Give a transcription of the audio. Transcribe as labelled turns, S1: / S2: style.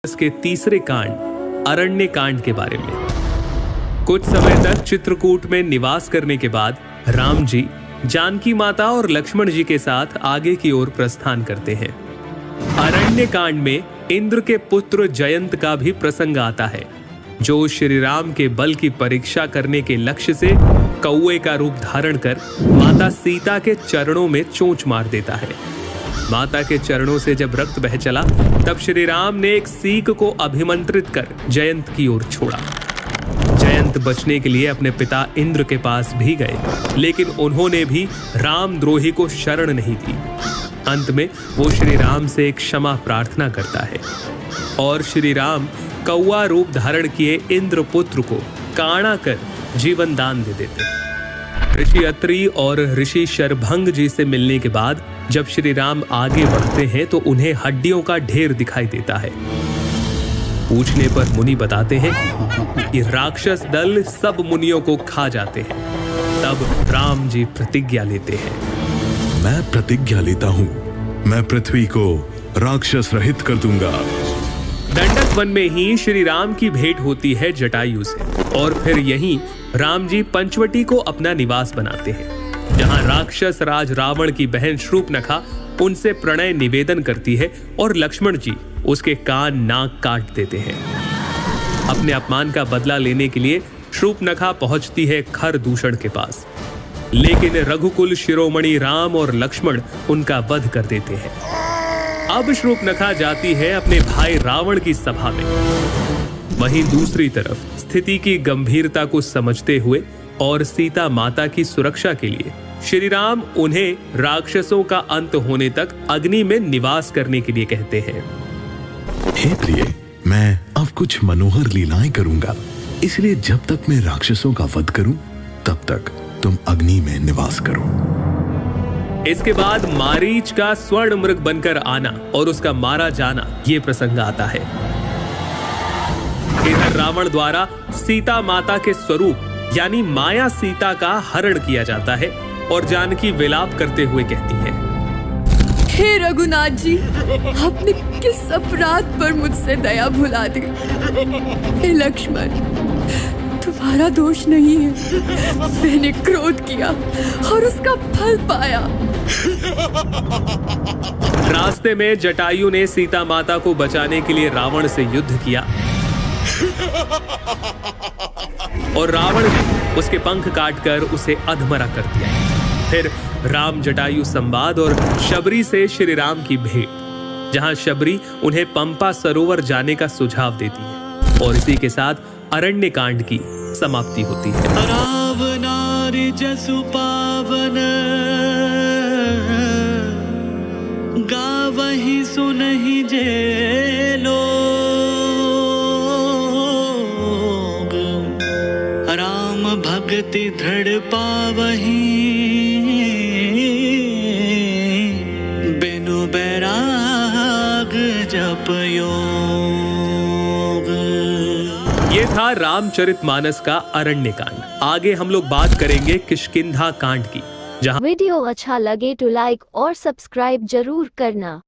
S1: इसके तीसरे कांड अरण्य कांड के बारे में। कुछ समय तक चित्रकूट में निवास करने के बाद राम जी जानकी माता और लक्ष्मण जी के साथ आगे की ओर प्रस्थान करते हैं। अरण्य कांड में इंद्र के पुत्र जयंत का भी प्रसंग आता है, जो श्री राम के बल की परीक्षा करने के लक्ष्य से कौवे का रूप धारण कर माता सीता के चरणों में चोंच मार देता है। माता के चरणों से जब रक्त बह चला, तब श्री राम ने एक सीक को अभिमंत्रित कर जयंत की ओर छोड़ा। जयंत बचने के लिए अपने पिता इंद्र के पास भी गए, लेकिन उन्होंने भी रामद्रोही को शरण नहीं दी। अंत में वो श्री राम से एक क्षमा प्रार्थना करता है और श्री राम कौवा रूप धारण किए इंद्र पुत्र को काणा कर जीवन दान दे देते हैं। ऋषि अत्रि और ऋषि शरभंग जी से मिलने के बाद जब श्री राम आगे बढ़ते हैं तो उन्हें हड्डियों का ढेर दिखाई देता है। पूछने पर मुनि बताते हैं कि राक्षस दल सब मुनियों को खा जाते हैं। तब राम जी प्रतिज्ञा लेते हैं,
S2: मैं प्रतिज्ञा लेता हूँ, मैं पृथ्वी को राक्षस रहित कर दूंगा।
S1: दंडक वन में ही श्री राम की भेंट होती है जटायु से, और फिर यहीं राम जी पंचवटी को अपना निवास बनाते हैं, जहां राक्षस राज रावण की बहन शूर्पणखा उनसे प्रणय निवेदन करती है और लक्ष्मण जी उसके कान नाक काट देते हैं। अपने अपमान का बदला लेने के लिए शूर्पणखा पहुंचती है खरदूषण के पास, लेकिन रघुकुल शिरोमणि राम और लक्ष्मण उनका वध कर देते हैं। अब शूर्पणखा जाती है अपने भाई रावण की सभा में। वहीं दूसरी तरफ स्थिति की गंभीरता को समझते हुए और सीता माता की सुरक्षा के लिए श्री राम उन्हें राक्षसों का अंत होने तक अग्नि में निवास करने के लिए कहते हैं।
S2: हे प्रिय, मैं अब कुछ मनोहर लीलाएं करूंगा, इसलिए जब तक मैं राक्षसों का वध करूं, तब तक तुम अग्नि में निवास करो।
S1: इसके बाद मारीच का स्वर्ण मृग बनकर आना और उसका मारा जाना, ये प्रसंग आता है। इधर रावण द्वारा सीता माता के स्वरूप यानी माया सीता का हरण किया जाता है और जानकी विलाप करते हुए कहती है,
S3: हे रघुनाथ जी, आपने किस अपराध पर मुझसे दया भुला दी। हे लक्ष्मण, तुम्हारा दोष नहीं है, मैंने क्रोध किया और उसका फल पाया।
S1: रास्ते में जटायु ने सीता माता को बचाने के लिए रावण से युद्ध किया और रावण ने उसके पंख काटकर उसे अधमरा कर दिया। फिर राम जटायु संवाद और शबरी से श्री राम की भेंट, जहां शबरी उन्हें पंपा सरोवर जाने का सुझाव देती है, और इसी के साथ अरण्य कांड की समाप्ति होती है।
S4: रावणारि जसु पावन गावहि सुनहि जे लोग, राम भक्ति दृढ़ पावहि बिनु बैराग जप योग।
S1: ये था रामचरितमानस का अरण्य कांड। आगे हम लोग बात करेंगे किष्किंधा कांड की, जहां
S5: वीडियो अच्छा लगे तो लाइक और सब्सक्राइब जरूर करना।